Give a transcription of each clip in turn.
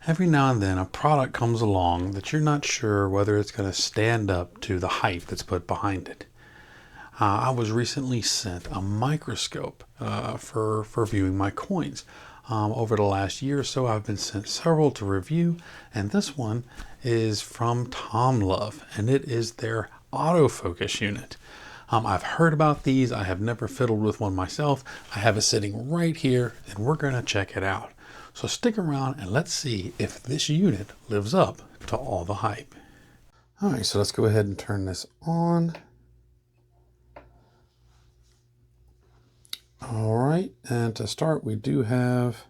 Every now and then a product comes along that you're not sure whether it's going to stand up to the hype that's put behind it. I was recently sent a microscope for viewing my coins. Over the last year or so, I've been sent several to review, and this one is from TOMLOV, and it is their autofocus unit. I've heard about these. I have never fiddled with one myself. I have it sitting right here, and we're going to check it out. So stick around and let's see if this unit lives up to all the hype. All right, so let's go ahead and turn this on. All right, and to start, we do have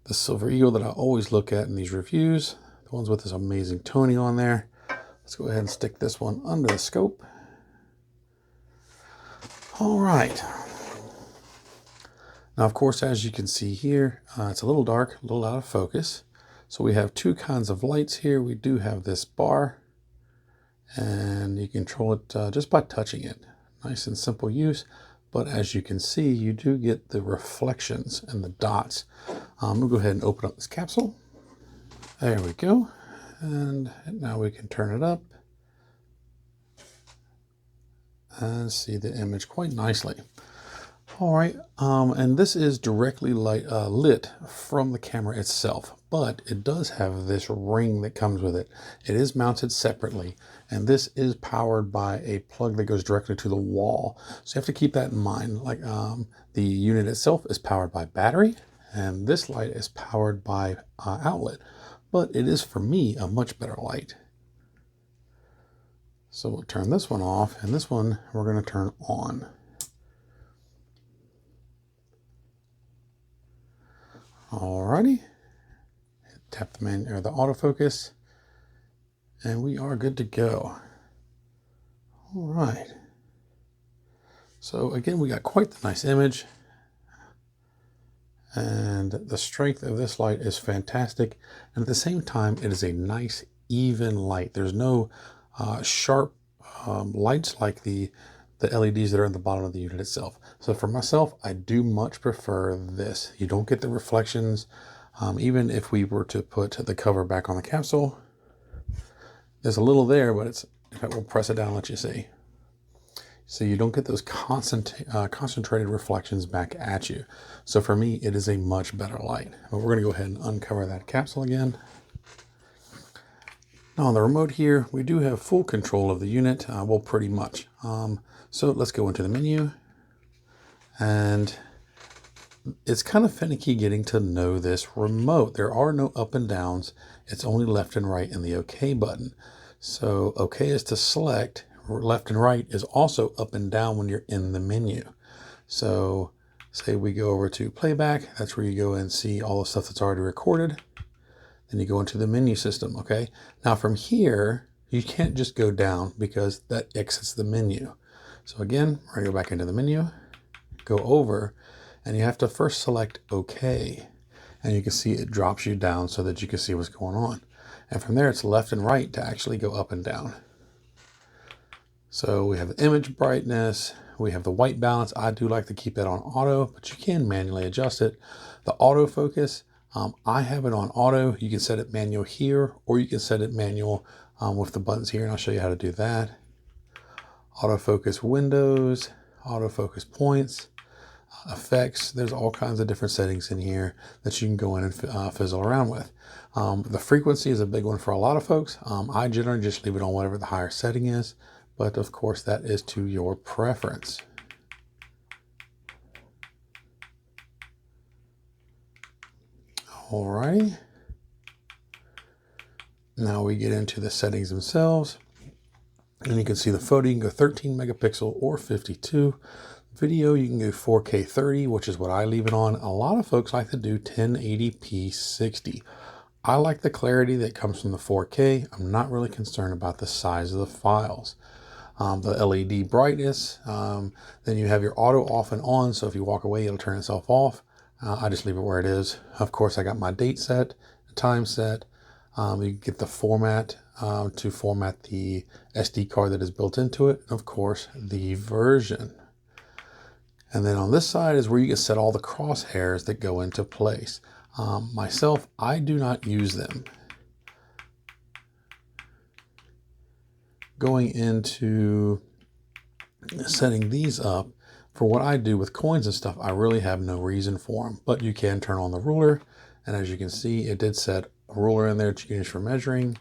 the Silver Eagle that I always look at in these reviews, the ones with this amazing toning on there. Let's go ahead and stick this one under the scope. All right. Now, of course, as you can see here, it's a little dark, a little out of focus. So we have two kinds of lights here. We do have this bar, and you control it just by touching it. Nice and simple use. But as you can see, you do get the reflections and the dots. We'll go ahead and open up this capsule. There we go. And now we can turn it up and see the image quite nicely. All right, and this is directly lit from the camera itself, but it does have this ring that comes with it. It is mounted separately, and this is powered by a plug that goes directly to the wall. So you have to keep that in mind. Like the unit itself is powered by battery, and this light is powered by outlet, but it is, for me, a much better light. So we'll turn this one off, and this one we're going to turn on. Alrighty, tap the the autofocus, and we are good to go. All right. So again, we got quite the nice image, and the strength of this light is fantastic. And at the same time, it is a nice, even light. There's no sharp lights like the LEDs that are in the bottom of the unit itself. So for myself, I do much prefer this. You don't get the reflections. Even if we were to put the cover back on the capsule, there's a little there, but it's, in fact, we'll press it down and let you see. So you don't get those concentrated reflections back at you. So for me, it is a much better light. But we're gonna go ahead and uncover that capsule again. Now on the remote here, we do have full control of the unit, well, pretty much. So let's go into the menu, and it's kind of finicky getting to know this remote. There are no up and downs. It's only left and right in the OK button. So OK is to select, left and right is also up and down when you're in the menu. So say we go over to playback, that's where you go and see all the stuff that's already recorded. Then you go into the menu system, okay? Now from here, you can't just go down because that exits the menu. So again, we're gonna go back into the menu, go over, and you have to first select OK. And you can see it drops you down so that you can see what's going on. And from there, it's left and right to actually go up and down. So we have the image brightness, we have the white balance. I do like to keep that on auto, but you can manually adjust it. The autofocus, I have it on auto. You can set it manual here, or you can set it manual with the buttons here, and I'll show you how to do that. Autofocus windows, autofocus points, effects. There's all kinds of different settings in here that you can go in and fizzle around with. The frequency is a big one for a lot of folks. I generally just leave it on whatever the higher setting is, but of course that is to your preference. Alrighty. Now we get into the settings themselves. And you can see the photo, you can go 13 megapixel or 52. Video, you can go 4K 30, which is what I leave it on. A lot of folks like to do 1080p 60. I like the clarity that comes from the 4K. I'm not really concerned about the size of the files. The LED brightness, then you have your auto off and on. So if you walk away, it'll turn itself off. I just leave it where it is. Of course, I got my date set, time set. You get the format to format the SD card that is built into it. And of course, the version. And then on this side is where you can set all the crosshairs that go into place. Myself, I do not use them. Going into setting these up, for what I do with coins and stuff, I really have no reason for them, but you can turn on the ruler. And as you can see, it did set a ruler in there that you can use for measuring.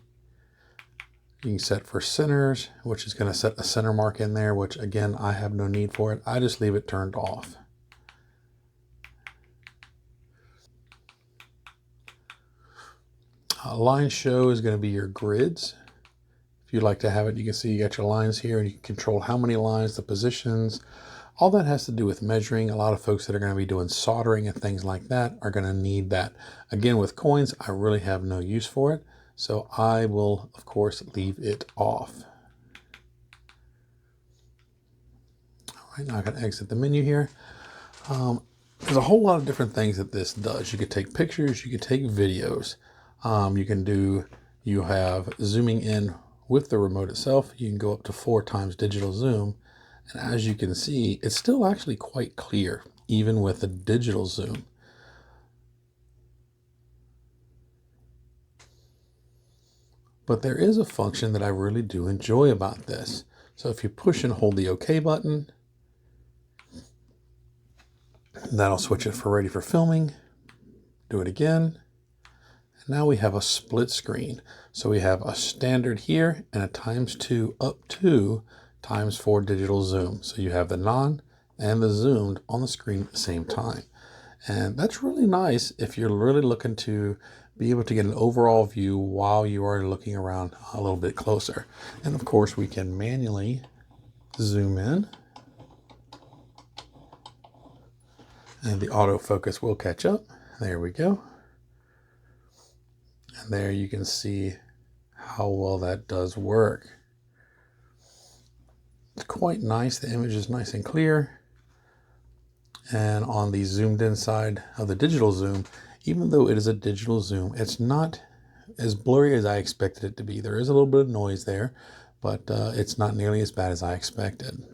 You can set for centers, which is going to set a center mark in there, which again, I have no need for it. I just leave it turned off. Line show is going to be your grids. If you'd like to have it, you can see you got your lines here and you can control how many lines, the positions. All that has to do with measuring. A lot of folks that are going to be doing soldering and things like that are going to need that. Again, with coins, I really have no use for it. So I will, of course, leave it off. All right, now I can exit the menu here. There's a whole lot of different things that this does. You could take pictures, you could take videos. You have zooming in with the remote itself. You can go up to 4 times digital zoom. And as you can see, it's still actually quite clear, even with the digital zoom. But there is a function that I really do enjoy about this. So if you push and hold the OK button, that'll switch it for ready for filming. Do it again. And now we have a split screen. So we have a standard here and a ×2 up to ×4 digital zoom. So you have the non and the zoomed on the screen at the same time. And that's really nice if you're really looking to be able to get an overall view while you are looking around a little bit closer. And of course we can manually zoom in and the autofocus will catch up. There we go. And there you can see how well that does work. It's quite nice. The image is nice and clear. And on the zoomed in side of the digital zoom, even though it is a digital zoom, it's not as blurry as I expected it to be. There is a little bit of noise there, but it's not nearly as bad as I expected.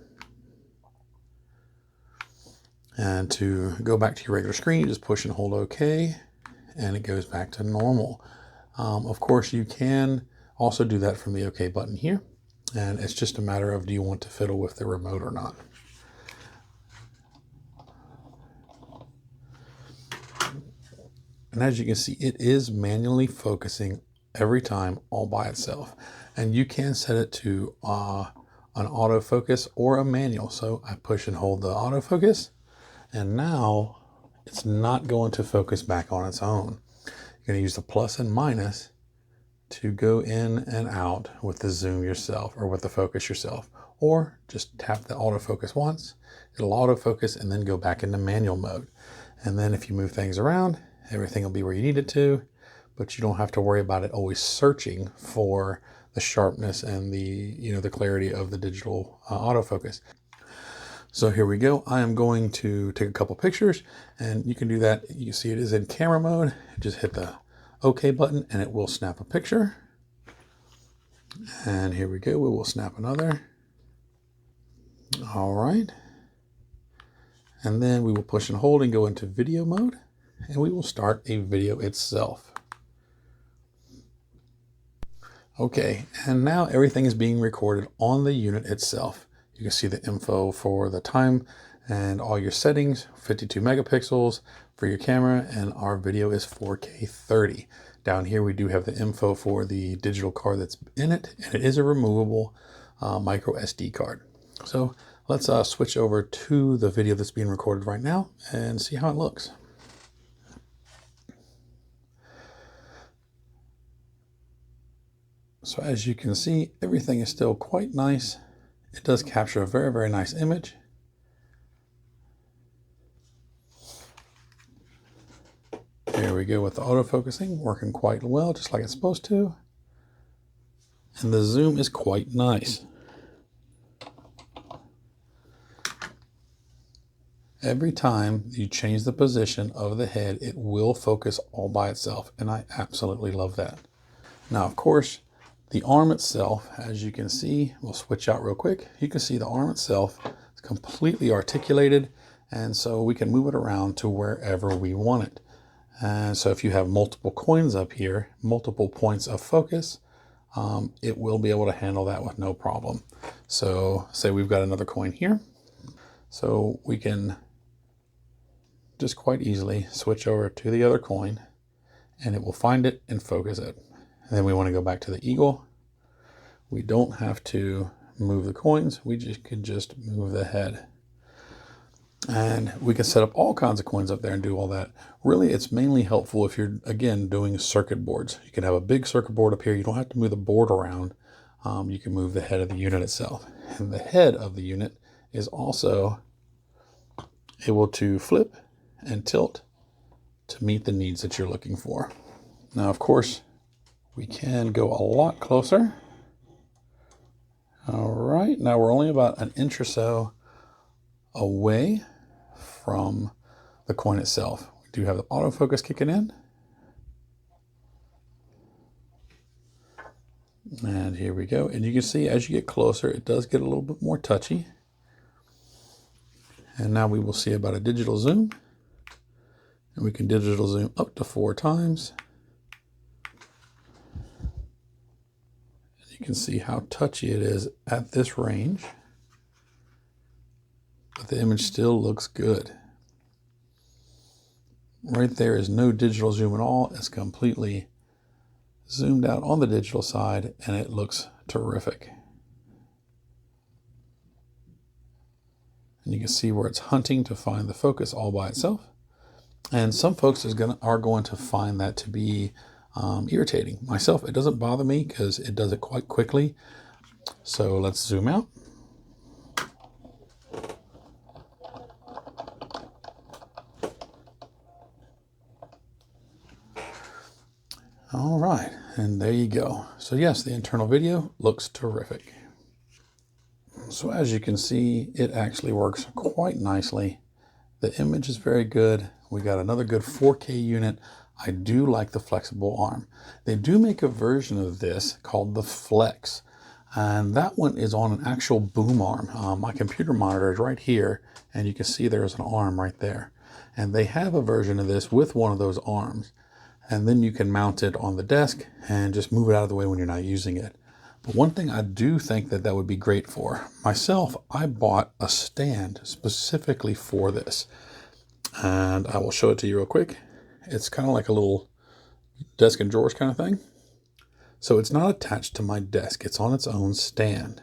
And to go back to your regular screen, you just push and hold OK, and it goes back to normal. Of course, you can also do that from the OK button here. And it's just a matter of, do you want to fiddle with the remote or not? And as you can see, it is manually focusing every time all by itself. And you can set it to an autofocus or a manual. So I push and hold the autofocus, and now it's not going to focus back on its own. You're going to use the plus and minus to go in and out with the zoom yourself or with the focus yourself, or just tap the autofocus once, it'll autofocus and then go back into manual mode. And then if you move things around, everything will be where you need it to, but you don't have to worry about it always searching for the sharpness and the clarity of the digital autofocus. So here we go. I am going to take a couple pictures, and you can do that. You see it is in camera mode. Just hit the OK button and it will snap a picture. And here we go. We will snap another. All right. And then we will push and hold and go into video mode, and we will start a video itself. Okay, and now everything is being recorded on the unit itself. You can see the info for the time and all your settings, 52 megapixels for your camera, and our video is 4K 30. Down here we do have the info for the digital card that's in it, and it is a removable micro SD card. So let's switch over to the video that's being recorded right now and see how it looks. So as you can see, everything is still quite nice. It does capture a very, very nice image. There we go with the autofocusing, working quite well, just like it's supposed to. And the zoom is quite nice. Every time you change the position of the head, it will focus all by itself, and I absolutely love that. Now, of course, the arm itself, as you can see, we'll switch out real quick. You can see the arm itself is completely articulated, and so we can move it around to wherever we want it. And so if you have multiple coins up here, multiple points of focus, it will be able to handle that with no problem. So say we've got another coin here. So we can just quite easily switch over to the other coin and it will find it and focus it. And then we want to go back to the eagle. We don't have to move the coins. We could just move the head. And we can set up all kinds of coins up there and do all that. Really, it's mainly helpful if you're, again, doing circuit boards. You can have a big circuit board up here. You don't have to move the board around. You can move the head of the unit itself. And the head of the unit is also able to flip and tilt to meet the needs that you're looking for. Now, of course, we can go a lot closer. All right, now we're only about an inch or so away from the coin itself. We do have the autofocus kicking in. And here we go. And you can see as you get closer, it does get a little bit more touchy. And now we will see about a digital zoom. And we can digital zoom up to 4 times. And you can see how touchy it is at this range. But the image still looks good. Right there is no digital zoom at all. It's completely zoomed out on the digital side and it looks terrific. And you can see where it's hunting to find the focus all by itself. And some folks are going to find that to be irritating. Myself, it doesn't bother me because it does it quite quickly. So let's zoom out. All right, and there you go. So yes, the internal video looks terrific. So as you can see, it actually works quite nicely. The image is very good. We got another good 4K unit. I do like the flexible arm. They do make a version of this called the Flex, and that one is on an actual boom arm. My computer monitor is right here, and you can see there's an arm right there. And they have a version of this with one of those arms. And then you can mount it on the desk and just move it out of the way when you're not using it. But one thing I do think that would be great for myself, I bought a stand specifically for this. And I will show it to you real quick. It's kind of like a little desk and drawers kind of thing. So it's not attached to my desk. It's on its own stand.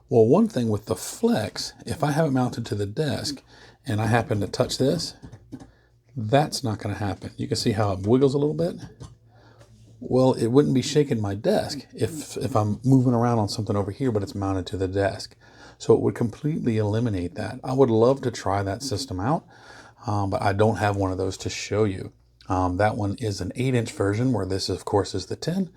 Well, one thing with the Flex, if I have it mounted to the desk and I happen to touch this, that's not going to happen. You can see how it wiggles a little bit. Well, it wouldn't be shaking my desk if I'm moving around on something over here, but it's mounted to the desk. So it would completely eliminate that. I would love to try that system out, but I don't have one of those to show you. That one is an 8-inch version, where this, of course, is the 10.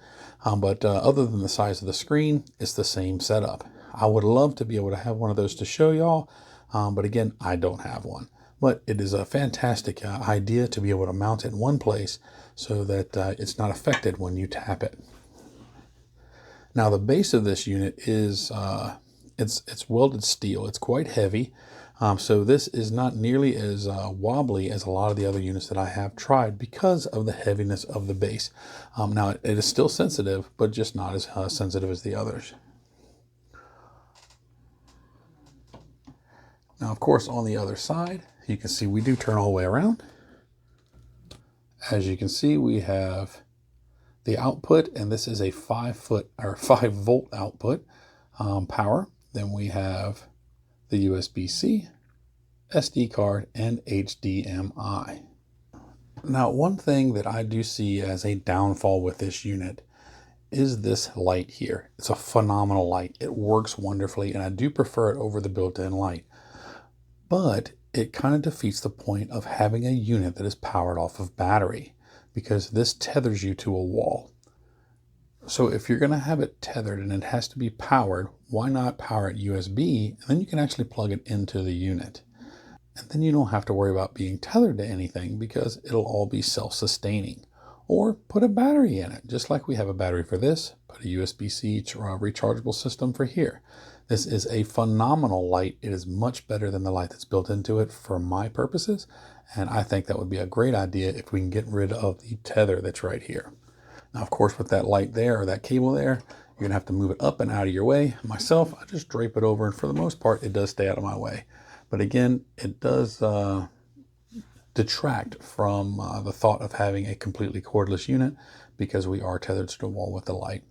But other than the size of the screen, it's the same setup. I would love to be able to have one of those to show y'all, but again, I don't have one. But it is a fantastic idea to be able to mount it in one place so that it's not affected when you tap it. Now the base of this unit is it's welded steel. It's quite heavy, so this is not nearly as wobbly as a lot of the other units that I have tried because of the heaviness of the base. Now it is still sensitive, but just not as sensitive as the others. Now, of course, on the other side, you can see we do turn all the way around. As you can see, we have the output, and this is a 5-volt output power. Then we have the USB-C, SD card, and HDMI. Now, one thing that I do see as a downfall with this unit is this light here. It's a phenomenal light. It works wonderfully, and I do prefer it over the built-in light. But it kind of defeats the point of having a unit that is powered off of battery, because this tethers you to a wall. So if you're going to have it tethered and it has to be powered, why not power it USB? And then you can actually plug it into the unit. And then you don't have to worry about being tethered to anything, because it'll all be self-sustaining. Or put a battery in it, just like we have a battery for this. Put a USB-C rechargeable system for here. This is a phenomenal light. It is much better than the light that's built into it for my purposes, And I think that would be a great idea if we can get rid of the tether that's right here. Now, of course, with that light there or that cable there, you're gonna have to move it up and out of your way. Myself, I just drape it over, and for the most part, it does stay out of my way. But again, it does detract from the thought of having a completely cordless unit because we are tethered to the wall with the light.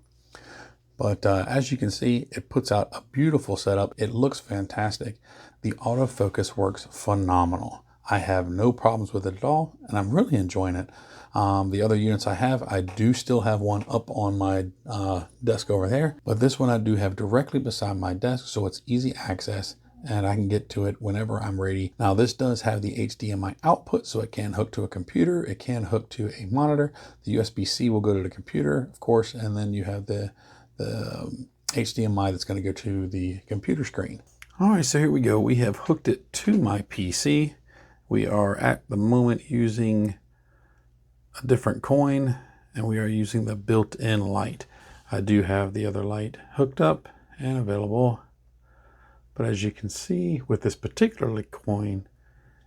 But as you can see, it puts out a beautiful setup. It looks fantastic. The autofocus works phenomenal. I have no problems with it at all, and I'm really enjoying it. The other units I do still have one up on my desk over there, but this one I do have directly beside my desk, so it's easy access and I can get to it whenever I'm ready. Now this does have the HDMI output, so it can hook to a computer, it can hook to a monitor. The USB-C will go to the computer, of course, and then you have the HDMI that's going to go to the computer screen. All right, so here we go. We have hooked it to my PC. We are at the moment using a different coin, and we are using the built-in light. I do have the other light hooked up and available, but as you can see with this particular coin,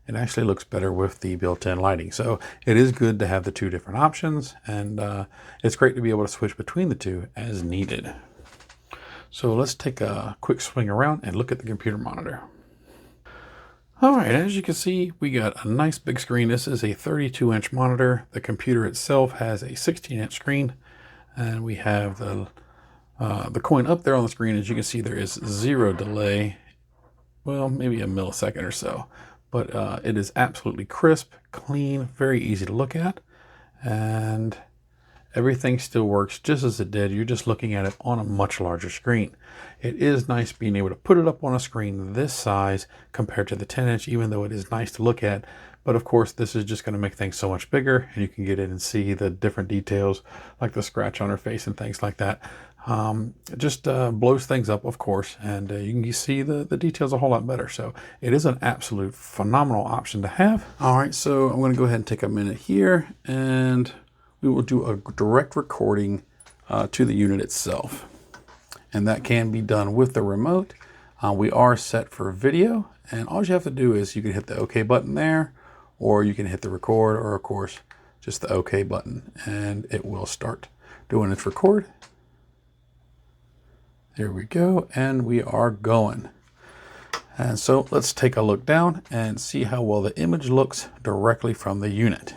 it actually looks better with the built-in lighting. So it is good to have the two different options, and it's great to be able to switch between the two as needed. So let's take a quick swing around and look at the computer monitor. All right, as you can see, we got a nice big screen. This is a 32-inch monitor. The computer itself has a 16-inch screen, and we have the coin up there on the screen. As you can see, there is zero delay. Well, maybe a millisecond or so, but it is absolutely crisp, clean, very easy to look at, and everything still works just as it did. You're just looking at it on a much larger screen. It is nice being able to put it up on a screen this size compared to the 10-inch, even though it is nice to look at. But of course, this is just going to make things so much bigger, and you can get in and see the different details, like the scratch on her face and things like that. It just blows things up, of course, and you can see the details a whole lot better. So it is an absolute phenomenal option to have. All right, so I'm going to go ahead and take a minute here, and we will do a direct recording to the unit itself. And that can be done with the remote. We are set for video, and all you have to do is you can hit the OK button there, or you can hit the record, or of course, just the OK button, and it will start doing its record. There we go, and we are going. And so let's take a look down and see how well the image looks directly from the unit.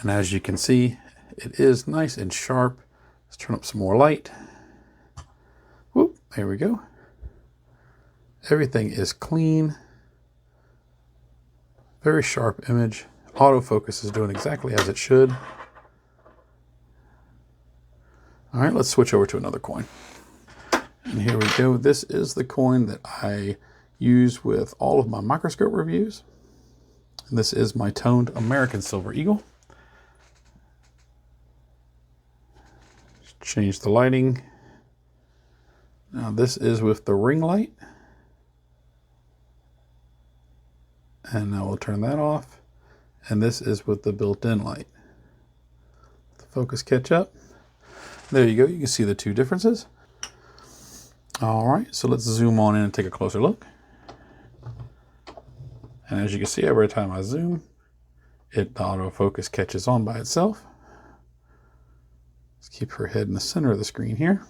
And as you can see, it is nice and sharp. Let's turn up some more light. Whoop, there we go. Everything is clean. Very sharp image. Autofocus is doing exactly as it should. All right, let's switch over to another coin. And here we go. This is the coin that I use with all of my microscope reviews. And this is my toned American Silver Eagle. Change the lighting. Now this is with the ring light. And now we'll turn that off. And this is with the built-in light. The focus catch up. There you go. You can see the two differences. All right, so let's zoom on in and take a closer look. And as you can see, every time I zoom, the autofocus catches on by itself. Let's keep her head in the center of the screen here.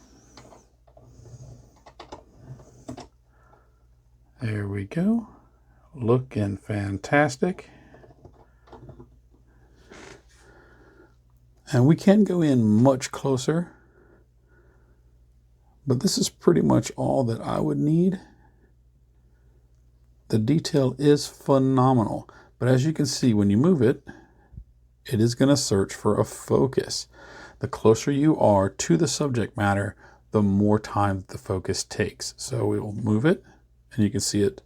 There we go. Looking fantastic. And we can go in much closer, but this is pretty much all that I would need. The detail is phenomenal, but as you can see, when you move it, it is going to search for a focus. The closer you are to the subject matter, the more time the focus takes. So we will move it, and you can see it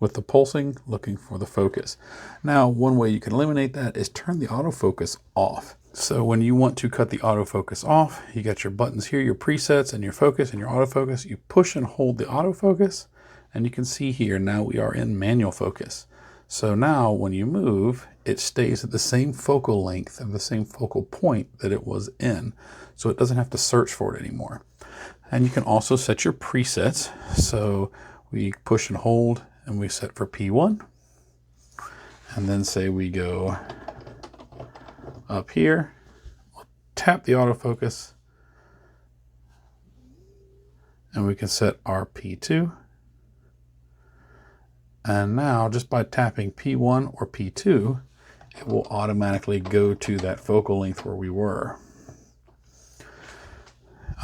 with the pulsing, looking for the focus. Now, one way you can eliminate that is turn the autofocus off. So when you want to cut the autofocus off, you got your buttons here, your presets and your focus and your autofocus. You push and hold the autofocus, and you can see here, now we are in manual focus. So now when you move, it stays at the same focal length and the same focal point that it was in. So it doesn't have to search for it anymore. And you can also set your presets. So we push and hold, and we set for P1. And then say we go up here, we'll tap the autofocus, and we can set our P2. And now just by tapping P1 or P2, it will automatically go to that focal length where we were.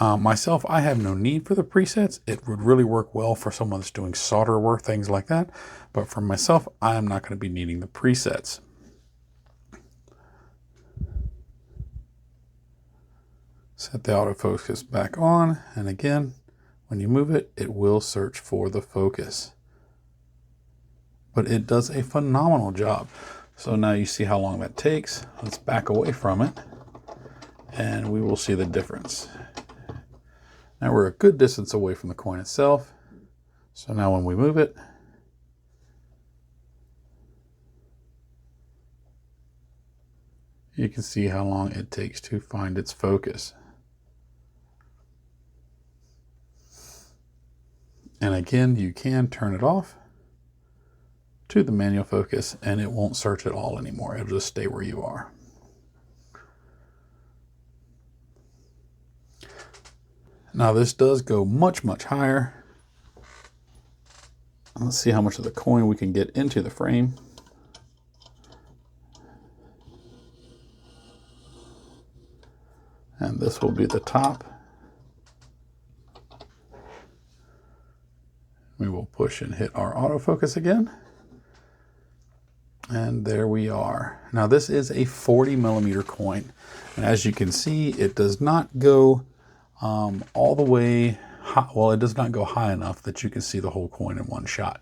Myself, I have no need for the presets. It would really work well for someone that's doing solder work, things like that. But for myself, I am not going to be needing the presets. Set the autofocus back on, and again, when you move it, it will search for the focus. But it does a phenomenal job. So now you see how long that takes. Let's back away from it, and we will see the difference. Now we're a good distance away from the coin itself. So now when we move it, you can see how long it takes to find its focus. And again, you can turn it off to the manual focus and it won't search at all anymore. It'll just stay where you are. Now this does go much, much higher. Let's see how much of the coin we can get into the frame. And this will be the top. We will push and hit our autofocus again. And there we are. Now this is a 40mm coin. And as you can see, it does not go all the way high. Well, it does not go high enough that you can see the whole coin in one shot,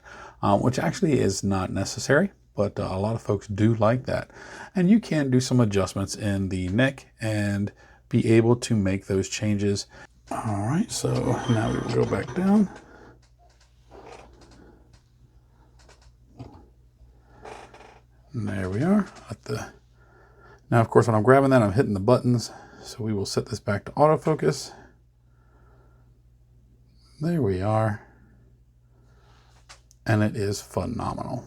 which actually is not necessary, but a lot of folks do like that. And you can do some adjustments in the neck and be able to make those changes. All right, so now we will go back down. And there we are. Now, of course, when I'm grabbing that, I'm hitting the buttons. So we will set this back to autofocus. There we are. And it is phenomenal.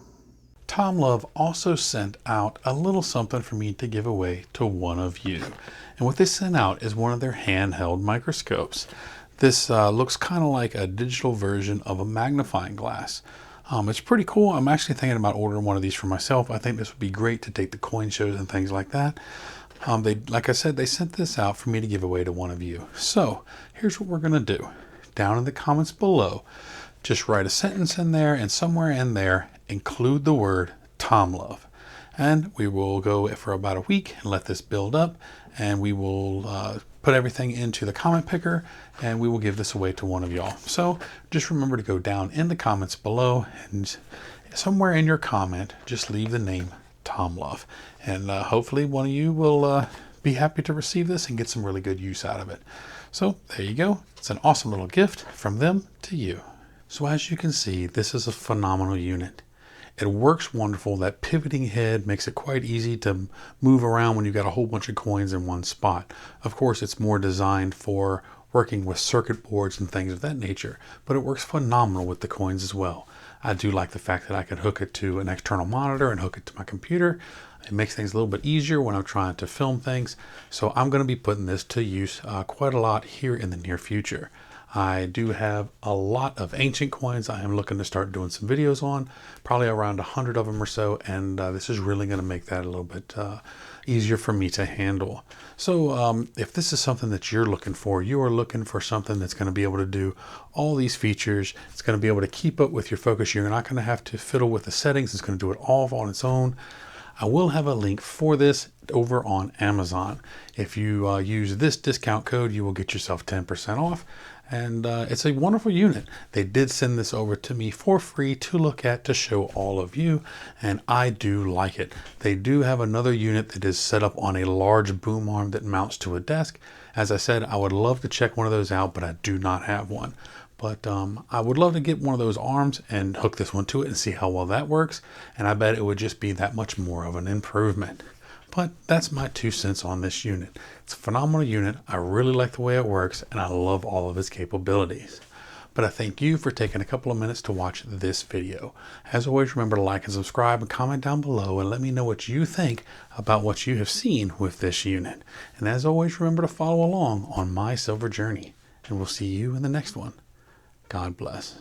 TOMLOV also sent out a little something for me to give away to one of you. And what they sent out is one of their handheld microscopes. This looks kind of like a digital version of a magnifying glass. It's pretty cool. I'm actually thinking about ordering one of these for myself. I think this would be great to take to coin shows and things like that. Like I said, they sent this out for me to give away to one of you. So here's what we're going to do. Down in the comments below, just write a sentence in there, and somewhere in there, include the word TOMLOV. And we will go for about a week and let this build up, and we will put everything into the comment picker, and we will give this away to one of y'all. So just remember to go down in the comments below, and somewhere in your comment, just leave the name TOMLOV. And hopefully one of you will be happy to receive this and get some really good use out of it. So there you go. It's an awesome little gift from them to you. So as you can see, this is a phenomenal unit. It works wonderful. That pivoting head makes it quite easy to move around when you've got a whole bunch of coins in one spot. Of course, it's more designed for working with circuit boards and things of that nature, but it works phenomenal with the coins as well. I do like the fact that I can hook it to an external monitor and hook it to my computer. It makes things a little bit easier when I'm trying to film things. So I'm going to be putting this to use quite a lot here in the near future. I do have a lot of ancient coins I am looking to start doing some videos on, probably around 100 of them or so, and this is really going to make that a little bit easier for me to handle. So if this is something that you're looking for, you are looking for something that's going to be able to do all these features. It's going to be able to keep up with your focus. You're not going to have to fiddle with the settings. It's going to do it all on its own. I will have a link for this over on Amazon. If you use this discount code, you will get yourself 10% off. And it's a wonderful unit. They did send this over to me for free to look at, to show all of you, and I do like it. They do have another unit that is set up on a large boom arm that mounts to a desk. As I said, I would love to check one of those out, but I do not have one. But I would love to get one of those arms and hook this one to it and see how well that works. And I bet it would just be that much more of an improvement. But that's my 2 cents on this unit. It's a phenomenal unit. I really like the way it works, and I love all of its capabilities. but I thank you for taking a couple of minutes to watch this video. As always, remember to like and subscribe and comment down below and let me know what you think about what you have seen with this unit. And as always, remember to follow along on my silver journey, and we'll see you in the next one. God bless.